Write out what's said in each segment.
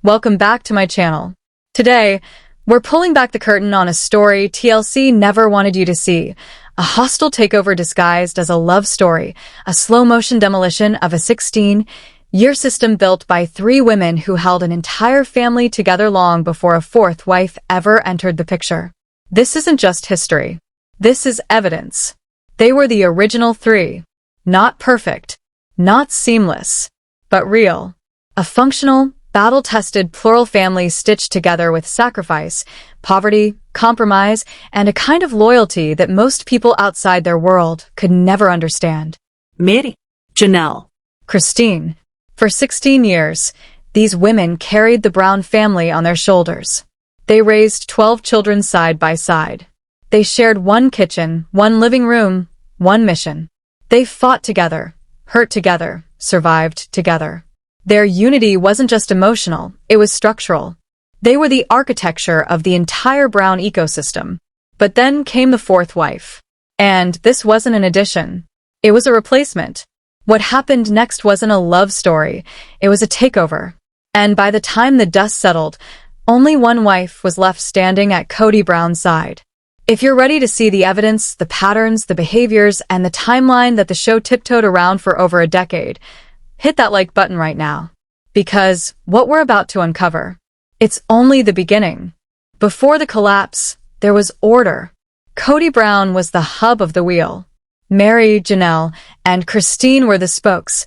Welcome back to my channel. Today, we're pulling back the curtain on a story TLC never wanted you to see. A hostile takeover disguised as a love story, a slow-motion demolition of a 16-year system built by three women who held an entire family together long before a fourth wife ever entered the picture. This isn't just history. This is evidence. They were the original three. Not perfect, not seamless, but real. A functional, battle-tested plural family stitched together with sacrifice, poverty, compromise, and a kind of loyalty that most people outside their world could never understand. Mary, Janelle, Christine. For 16 years, these women carried the Brown family on their shoulders. They raised 12 children side by side. They shared one kitchen, one living room, one mission. They fought together, hurt together, survived together. Their unity wasn't just emotional, it was structural. They were the architecture of the entire Brown ecosystem. But then came the fourth wife. And this wasn't an addition. It was a replacement. What happened next wasn't a love story, it was a takeover. And by the time the dust settled, only one wife was left standing at Kody Brown's side. If you're ready to see the evidence, the patterns, the behaviors, and the timeline that the show tiptoed around for over a decade, hit that like button right now. Because what we're about to uncover, it's only the beginning. Before the collapse, there was order. Kody Brown was the hub of the wheel. Mary, Janelle, and Christine were the spokes,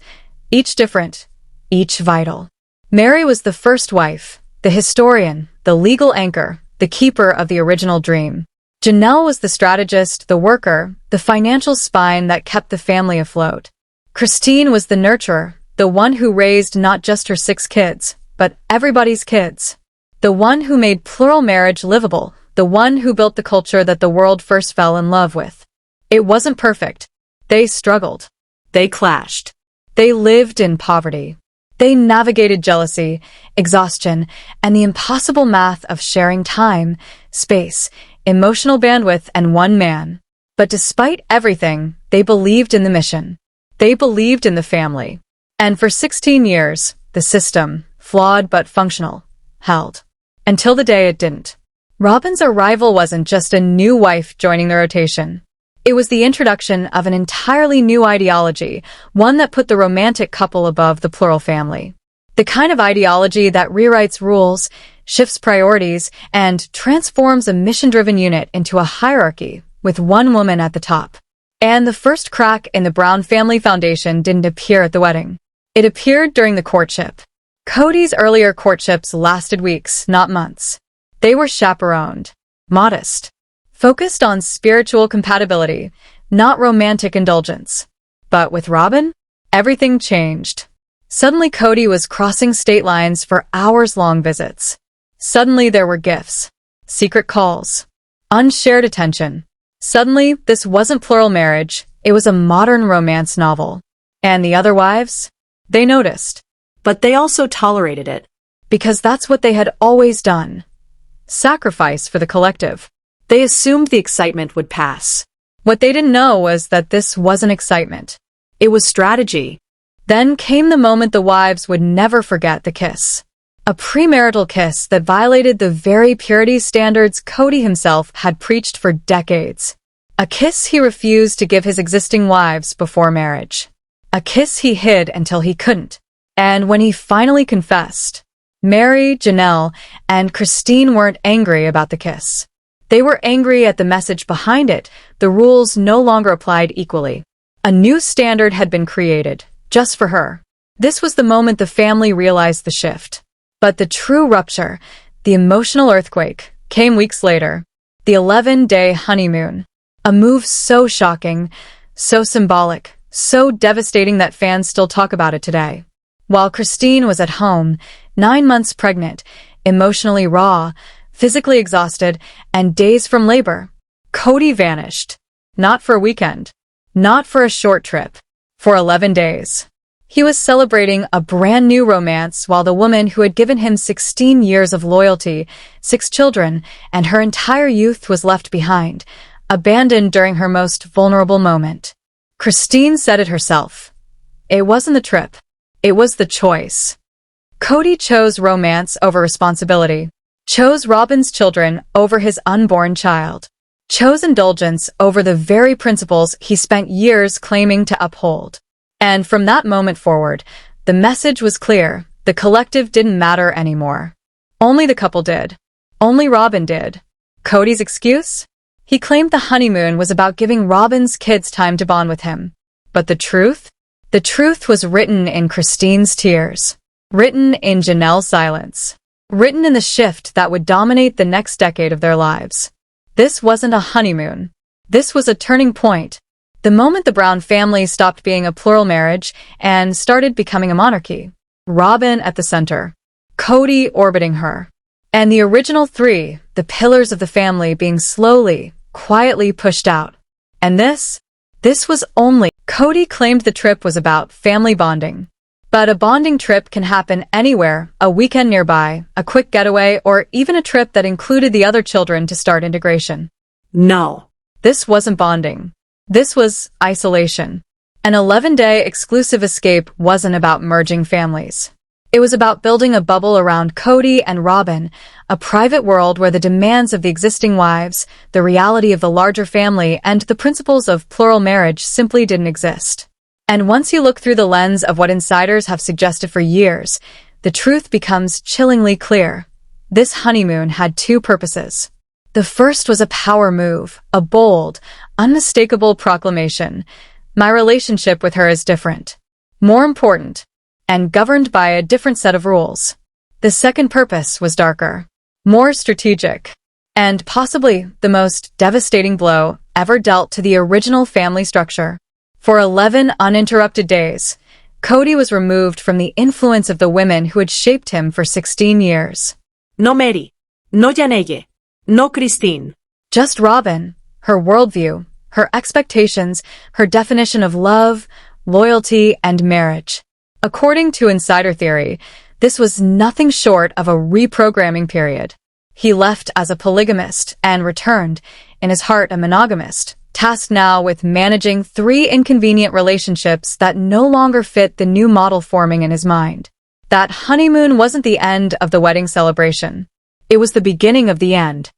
each different, each vital. Mary was the first wife, the historian, the legal anchor, the keeper of the original dream. Janelle was the strategist, the worker, the financial spine that kept the family afloat. Christine was the nurturer, the one who raised not just her 6 kids, but everybody's kids. The one who made plural marriage livable, the one who built the culture that the world first fell in love with. It wasn't perfect. They struggled. they clashed. They lived in poverty. They navigated jealousy, exhaustion, and the impossible math of sharing time, space, emotional bandwidth, and one man. But despite everything, they believed in the mission. They believed in the family. And for 16 years, the system, flawed but functional, held. Until the day it didn't. Robyn's arrival wasn't just a new wife joining the rotation. It was the introduction of an entirely new ideology, one that put the romantic couple above the plural family. The kind of ideology that rewrites rules, shifts priorities, and transforms a mission-driven unit into a hierarchy with one woman at the top. And the first crack in the Brown family foundation didn't appear at the wedding. It appeared during the courtship. Kody's earlier courtships lasted weeks, not months. They were chaperoned, modest, focused on spiritual compatibility, not romantic indulgence. But with Robyn, everything changed. Suddenly Kody was crossing state lines for hours-long visits. Suddenly there were gifts, secret calls, unshared attention. Suddenly, this wasn't plural marriage, it was a modern romance novel. And the other wives? They noticed. But they also tolerated it. Because that's what they had always done. Sacrifice for the collective. They assumed the excitement would pass. What they didn't know was that this wasn't excitement. It was strategy. Then came the moment the wives would never forget: the kiss. A premarital kiss that violated the very purity standards Kody himself had preached for decades. A kiss he refused to give his existing wives before marriage. A kiss he hid until he couldn't. And when he finally confessed, Mary, Janelle, and Christine weren't angry about the kiss. They were angry at the message behind it. The rules no longer applied equally. A new standard had been created, just for her. This was the moment the family realized the shift. But the true rupture, the emotional earthquake, came weeks later. The 11-day honeymoon. A move so shocking, so symbolic, so devastating that fans still talk about it today. While Christine was at home, 9 months pregnant, emotionally raw, physically exhausted, and days from labor, Kody vanished. Not for a weekend. Not for a short trip. For 11 days. He was celebrating a brand new romance while the woman who had given him 16 years of loyalty, 6 children, and her entire youth was left behind, abandoned during her most vulnerable moment. Christine said it herself. It wasn't the trip. It was the choice. Kody chose romance over responsibility, chose Robyn's children over his unborn child, chose indulgence over the very principles he spent years claiming to uphold. And from that moment forward, the message was clear. The collective didn't matter anymore. Only the couple did. Only Robyn did. Kody's excuse? He claimed the honeymoon was about giving Robyn's kids time to bond with him. But the truth? The truth was written in Christine's tears. Written in Janelle's silence. Written in the shift that would dominate the next decade of their lives. This wasn't a honeymoon. This was a turning point. The moment the Brown family stopped being a plural marriage and started becoming a monarchy. Robyn at the center. Kody orbiting her. And the original three, the pillars of the family, being slowly, quietly pushed out. And this was only. Kody claimed the trip was about family bonding. But a bonding trip can happen anywhere, a weekend nearby, a quick getaway, or even a trip that included the other children to start integration. No. This wasn't bonding. This was isolation. An 11-day exclusive escape wasn't about merging families. It was about building a bubble around Kody and Robyn, a private world where the demands of the existing wives, the reality of the larger family, and the principles of plural marriage simply didn't exist. And once you look through the lens of what insiders have suggested for years, the truth becomes chillingly clear. This honeymoon had two purposes. The first was a power move, a bold, unmistakable proclamation. My relationship with her is different, more important, and governed by a different set of rules. The second purpose was darker, more strategic, and possibly the most devastating blow ever dealt to the original family structure. For 11 uninterrupted days, Kody was removed from the influence of the women who had shaped him for 16 years. No Mary. No Janelle. No Christine. Just Robyn, her worldview, her expectations, her definition of love, loyalty, and marriage. According to insider theory, this was nothing short of a reprogramming period. He left as a polygamist and returned, in his heart a monogamist, tasked now with managing 3 inconvenient relationships that no longer fit the new model forming in his mind. That honeymoon wasn't the end of the wedding celebration. It was the beginning of the end.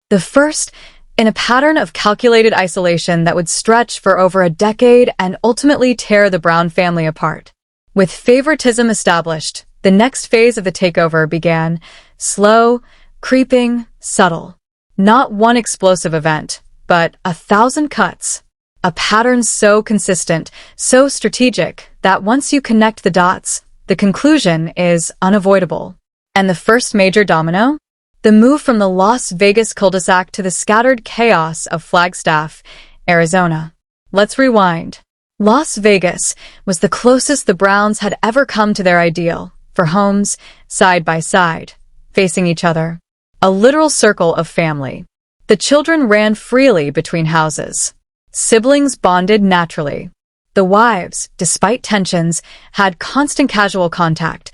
The first, in a pattern of calculated isolation that would stretch for over a decade and ultimately tear the Brown family apart. With favoritism established, the next phase of the takeover began, slow, creeping, subtle. Not one explosive event, but 1,000 cuts. A pattern so consistent, so strategic, that once you connect the dots, the conclusion is unavoidable. And the first major domino? The move from the Las Vegas cul-de-sac to the scattered chaos of Flagstaff, Arizona. Let's rewind. Las Vegas was the closest the Browns had ever come to their ideal, for homes, side by side, facing each other. A literal circle of family. The children ran freely between houses. Siblings bonded naturally. The wives, despite tensions, had constant casual contact,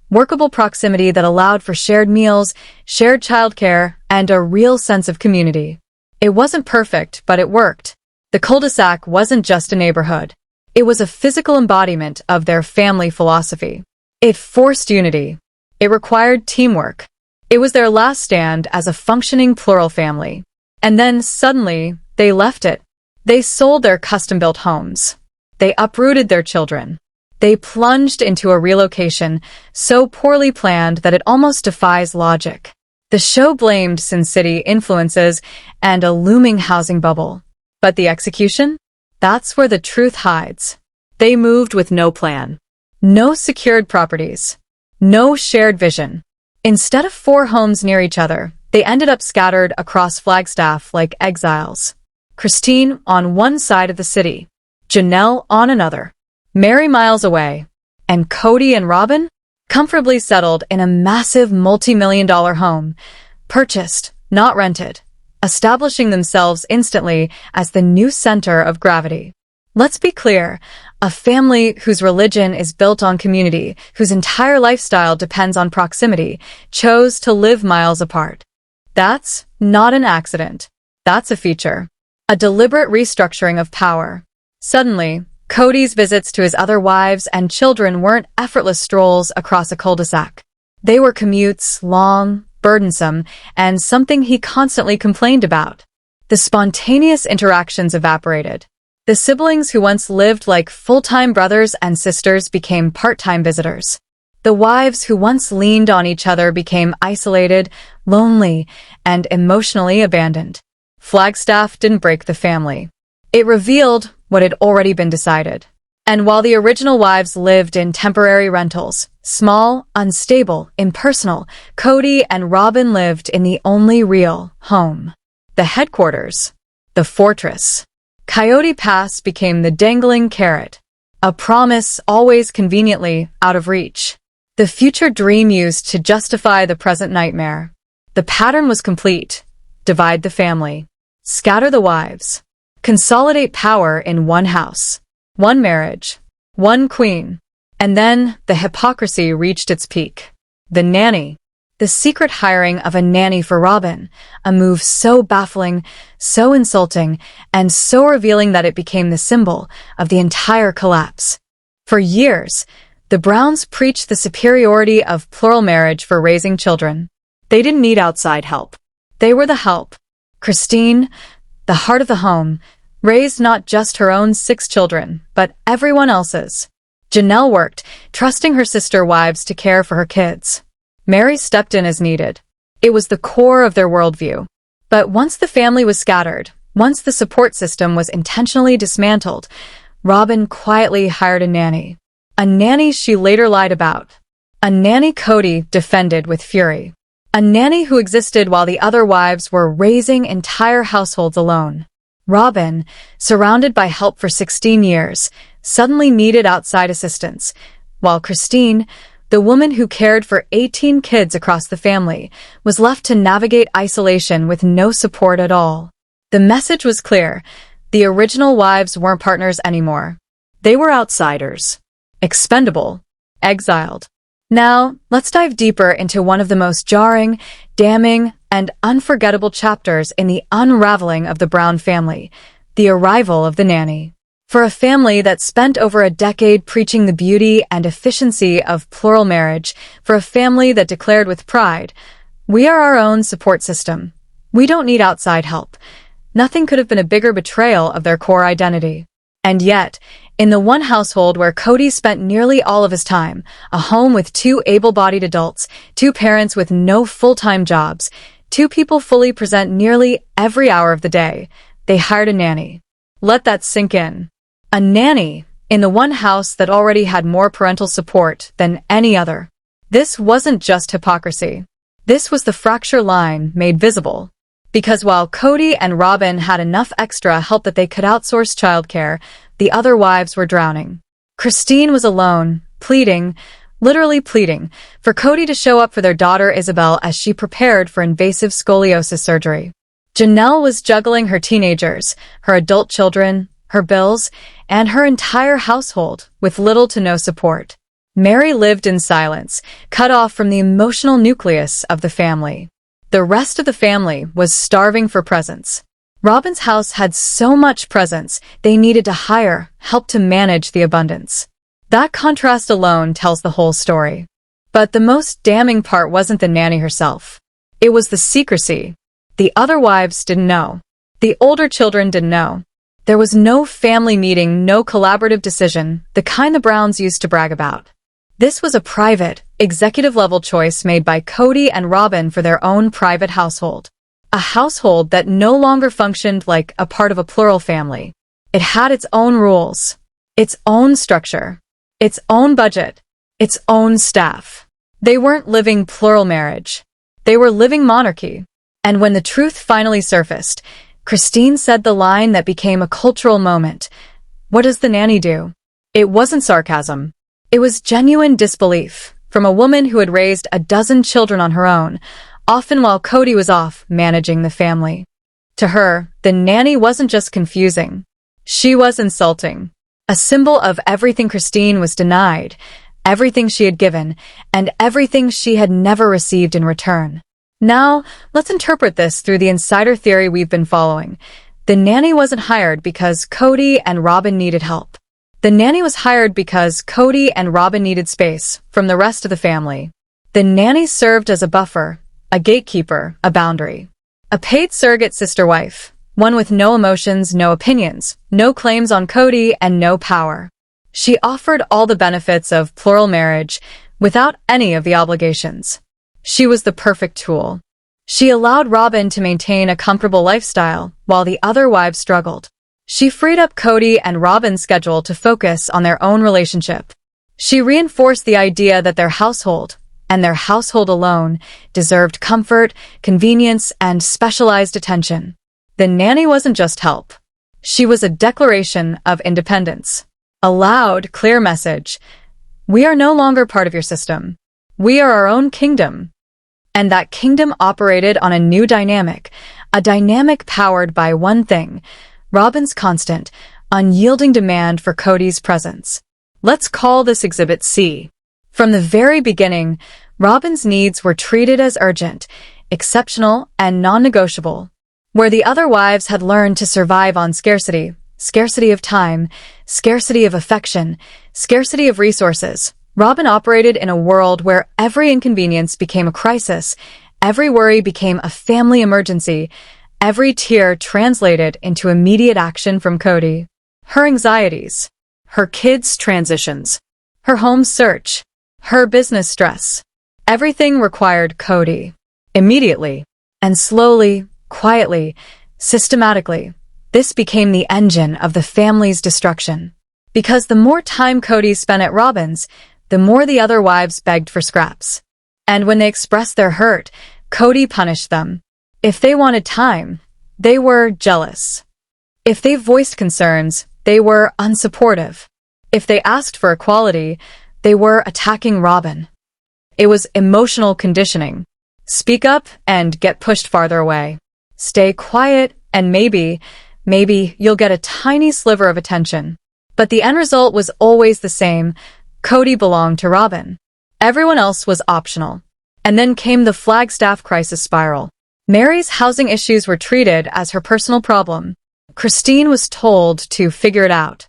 workable proximity that allowed for shared meals, shared childcare, and a real sense of community. It wasn't perfect, but it worked. The cul-de-sac wasn't just a neighborhood. It was a physical embodiment of their family philosophy. It forced unity. It required teamwork. It was their last stand as a functioning plural family. And then, suddenly, they left it. They sold their custom-built homes. They uprooted their children. They plunged into a relocation so poorly planned that it almost defies logic. The show blamed Sin City influences and a looming housing bubble. But the execution? That's where the truth hides. They moved with no plan. No secured properties. No shared vision. Instead of 4 homes near each other, they ended up scattered across Flagstaff like exiles. Christine on one side of the city, Janelle on another, Mary miles away, and Kody and Robyn comfortably settled in a massive multi-million-dollar home, purchased, not rented, establishing themselves instantly as the new center of gravity. Let's be clear, a family whose religion is built on community, whose entire lifestyle depends on proximity, chose to live miles apart. That's not an accident. That's a feature. A deliberate restructuring of power. Suddenly, Kody's visits to his other wives and children weren't effortless strolls across a cul-de-sac. They were commutes, long, burdensome, and something he constantly complained about. The spontaneous interactions evaporated. The siblings who once lived like full-time brothers and sisters became part-time visitors. The wives who once leaned on each other became isolated, lonely, and emotionally abandoned. Flagstaff didn't break the family. It revealed what had already been decided. And while the original wives lived in temporary rentals, small, unstable, impersonal, Kody and Robyn lived in the only real home. The headquarters. The fortress. Coyote Pass became the dangling carrot. A promise always conveniently out of reach. The future dream used to justify the present nightmare. The pattern was complete. Divide the family. Scatter the wives. Consolidate power in one house. One marriage. One queen. And then the hypocrisy reached its peak. The nanny. The secret hiring of a nanny for Robyn, a move so baffling, so insulting, and so revealing that it became the symbol of the entire collapse. For years, the Browns preached the superiority of plural marriage for raising children. They didn't need outside help. They were the help. Christine, the heart of the home, raised not just her own 6 children, but everyone else's. Janelle worked, trusting her sister wives to care for her kids. Mary stepped in as needed. It was the core of their worldview. But once the family was scattered, once the support system was intentionally dismantled, Robyn quietly hired a nanny. A nanny she later lied about. A nanny Kody defended with fury. A nanny who existed while the other wives were raising entire households alone. Robyn, surrounded by help for 16 years, suddenly needed outside assistance, while Christine, the woman who cared for 18 kids across the family, was left to navigate isolation with no support at all. The message was clear. The original wives weren't partners anymore. They were outsiders. Expendable. Exiled. Now, let's dive deeper into one of the most jarring, damning, and unforgettable chapters in the unraveling of the Brown family, the arrival of the nanny. For a family that spent over a decade preaching the beauty and efficiency of plural marriage, for a family that declared with pride, "We are our own support system. We don't need outside help," nothing could have been a bigger betrayal of their core identity. And yet, in the one household where Kody spent nearly all of his time, a home with 2 able-bodied adults, 2 parents with no full-time jobs, 2 people fully present nearly every hour of the day, they hired a nanny. Let that sink in. A nanny in the one house that already had more parental support than any other. This wasn't just hypocrisy. This was the fracture line made visible. Because while Kody and Robyn had enough extra help that they could outsource childcare, the other wives were drowning. Christine was alone, pleading, literally pleading, for Kody to show up for their daughter Isabel as she prepared for invasive scoliosis surgery. Janelle was juggling her teenagers, her adult children, her bills, and her entire household with little to no support. Mary lived in silence, cut off from the emotional nucleus of the family. The rest of the family was starving for presence. Robyn's house had so much presence, they needed to hire help to manage the abundance. That contrast alone tells the whole story. But the most damning part wasn't the nanny herself. It was the secrecy. The other wives didn't know. The older children didn't know. There was no family meeting, no collaborative decision, the kind the Browns used to brag about. This was a private, executive-level choice made by Kody and Robyn for their own private household. A household that no longer functioned like a part of a plural family. It had its own rules, its own structure, its own budget, its own staff. They weren't living plural marriage. They were living monarchy. And when the truth finally surfaced, Christine said the line that became a cultural moment. "What does the nanny do?" It wasn't sarcasm. It was genuine disbelief from a woman who had raised a dozen children on her own, often while Kody was off managing the family. To her, the nanny wasn't just confusing. She was insulting. A symbol of everything Christine was denied, everything she had given, and everything she had never received in return. Now, let's interpret this through the insider theory we've been following. The nanny wasn't hired because Kody and Robyn needed help. The nanny was hired because Kody and Robyn needed space from the rest of the family. The nanny served as a buffer, a gatekeeper, a boundary. A paid surrogate sister wife, one with no emotions, no opinions, no claims on Kody, and no power. She offered all the benefits of plural marriage without any of the obligations. She was the perfect tool. She allowed Robyn to maintain a comfortable lifestyle while the other wives struggled. She freed up Kody and Robyn's schedule to focus on their own relationship. She reinforced the idea that their household, and their household alone, deserved comfort, convenience, and specialized attention. The nanny wasn't just help. She was a declaration of independence. A loud, clear message. We are no longer part of your system. We are our own kingdom. And that kingdom operated on a new dynamic, a dynamic powered by one thing, Robyn's constant, unyielding demand for Kody's presence. Let's call this Exhibit C. From the very beginning, Robyn's needs were treated as urgent, exceptional, and non-negotiable. Where the other wives had learned to survive on scarcity, scarcity of time, scarcity of affection, scarcity of resources, Robyn operated in a world where every inconvenience became a crisis, every worry became a family emergency, every tear translated into immediate action from Kody. Her anxieties, her kids' transitions, her home search, her business stress, everything required Kody. Immediately, and slowly, quietly, systematically, this became the engine of the family's destruction. Because the more time Kody spent at Robyn's, the more the other wives begged for scraps. And when they expressed their hurt, Kody punished them. If they wanted time, they were jealous. If they voiced concerns, they were unsupportive. If they asked for equality, they were attacking Robyn. It was emotional conditioning. Speak up and get pushed farther away. Stay quiet and maybe you'll get a tiny sliver of attention. But the end result was always the same. Kody belonged to Robyn. Everyone else was optional. And then came the Flagstaff crisis spiral. Mary's housing issues were treated as her personal problem. Christine was told to figure it out.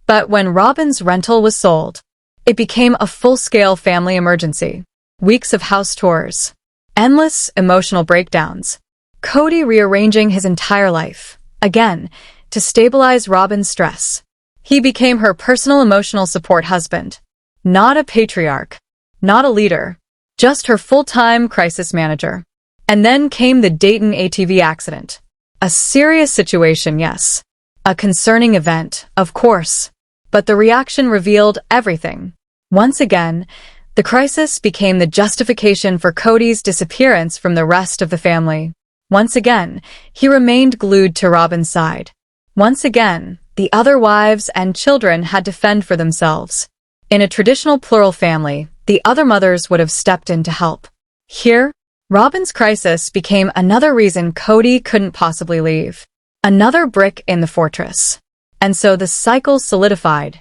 But when Robyn's rental was sold, it became a full-scale family emergency. Weeks of house tours. Endless emotional breakdowns. Kody rearranging his entire life, again, to stabilize Robyn's stress. He became her personal emotional support husband. Not a patriarch. Not a leader. Just her full-time crisis manager. And then came the Dayton ATV accident. A serious situation, yes. A concerning event, of course. But the reaction revealed everything. Once again, the crisis became the justification for Kody's disappearance from the rest of the family. Once again, he remained glued to Robyn's side. Once again, the other wives and children had to fend for themselves. In a traditional plural family, the other mothers would have stepped in to help. Here, Robyn's crisis became another reason Kody couldn't possibly leave. Another brick in the fortress. And so the cycle solidified.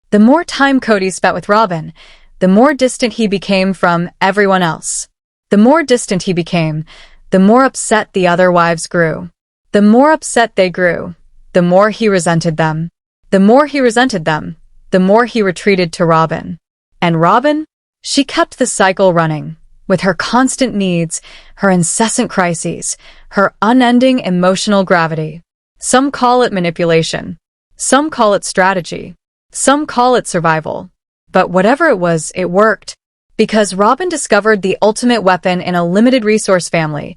The more time Kody spent with Robyn, the more distant he became from everyone else. The more distant he became, the more upset the other wives grew. The more upset they grew, the more he resented them. The more he resented them, the more he retreated to Robyn. And Robyn? She kept the cycle running. With her constant needs, her incessant crises, her unending emotional gravity. Some call it manipulation. Some call it strategy. Some call it survival. But whatever it was, it worked. Because Robyn discovered the ultimate weapon in a limited resource family.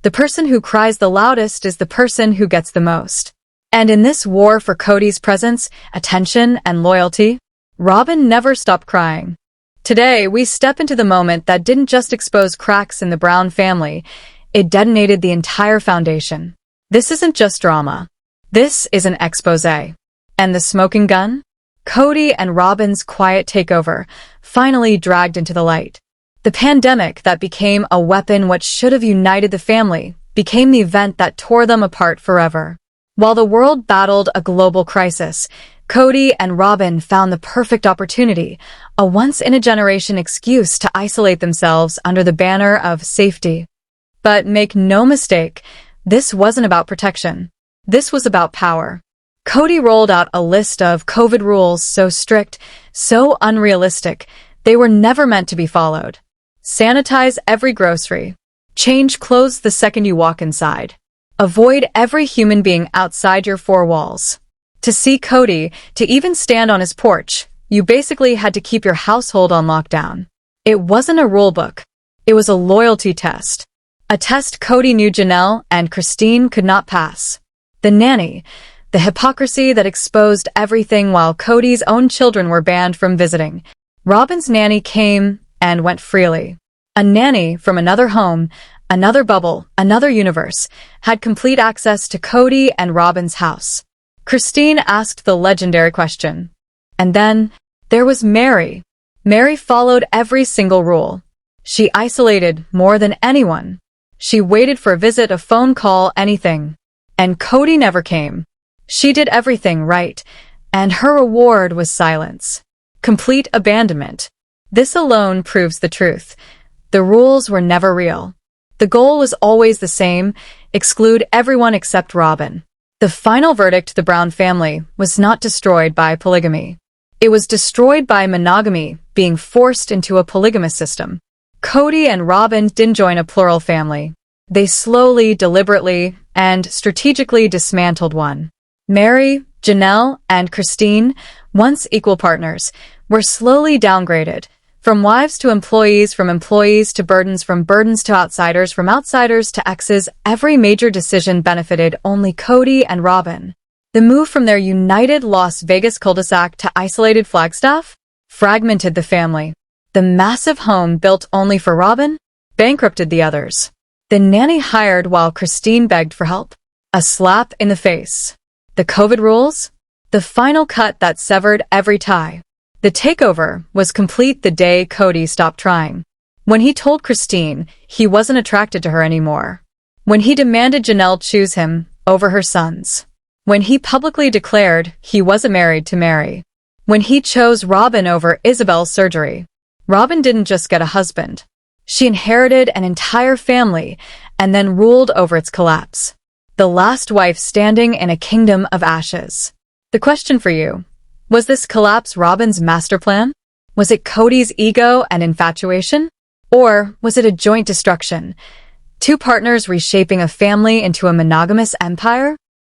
The person who cries the loudest is the person who gets the most. And in this war for Kody's presence, attention, and loyalty, Robyn never stopped crying. Today, we step into the moment that didn't just expose cracks in the Brown family, it detonated the entire foundation. This isn't just drama. This is an exposé. And the smoking gun? Kody and Robyn's quiet takeover, finally dragged into the light. The pandemic that became a weapon what should have united the family, became the event that tore them apart forever. While the world battled a global crisis, Kody and Robyn found the perfect opportunity, a once-in-a-generation excuse to isolate themselves under the banner of safety. But make no mistake, this wasn't about protection. This was about power. Kody rolled out a list of COVID rules so strict, so unrealistic, they were never meant to be followed. Sanitize every grocery. Change clothes the second you walk inside. Avoid every human being outside your four walls. To see Kody, to even stand on his porch, you basically had to keep your household on lockdown. It wasn't a rule book. It was a loyalty test. A test Kody knew Janelle and Christine could not pass. The nanny, the hypocrisy that exposed everything while Kody's own children were banned from visiting. Robyn's nanny came and went freely. A nanny from another home, another bubble, another universe, had complete access to Kody and Robyn's house. Christine asked the legendary question. And then, there was Mary. Mary followed every single rule. She isolated more than anyone. She waited for a visit, a phone call, anything. And Kody never came. She did everything right, and her reward was silence. Complete abandonment. This alone proves the truth. The rules were never real. The goal was always the same: exclude everyone except Robyn. The final verdict: the Brown family was not destroyed by polygamy. It was destroyed by monogamy, being forced into a polygamous system. Kody and Robyn didn't join a plural family. They slowly, deliberately, and strategically dismantled one. Mary, Janelle, and Christine, once equal partners, were slowly downgraded. From wives to employees, from employees to burdens, from burdens to outsiders, from outsiders to exes, every major decision benefited only Kody and Robyn. The move from their united Las Vegas cul-de-sac to isolated Flagstaff fragmented the family. The massive home built only for Robyn bankrupted the others. The nanny hired while Christine begged for help. A slap in the face. The COVID rules? The final cut that severed every tie. The takeover was complete the day Kody stopped trying. When he told Christine he wasn't attracted to her anymore. When he demanded Janelle choose him over her sons. When he publicly declared he wasn't married to Mary. When he chose Robyn over Isabel's surgery. Robyn didn't just get a husband. She inherited an entire family and then ruled over its collapse. The last wife standing in a kingdom of ashes. The question for you: was this collapse Robyn's master plan? Was it Kody's ego and infatuation? Or was it a joint destruction? Two partners reshaping a family into a monogamous empire?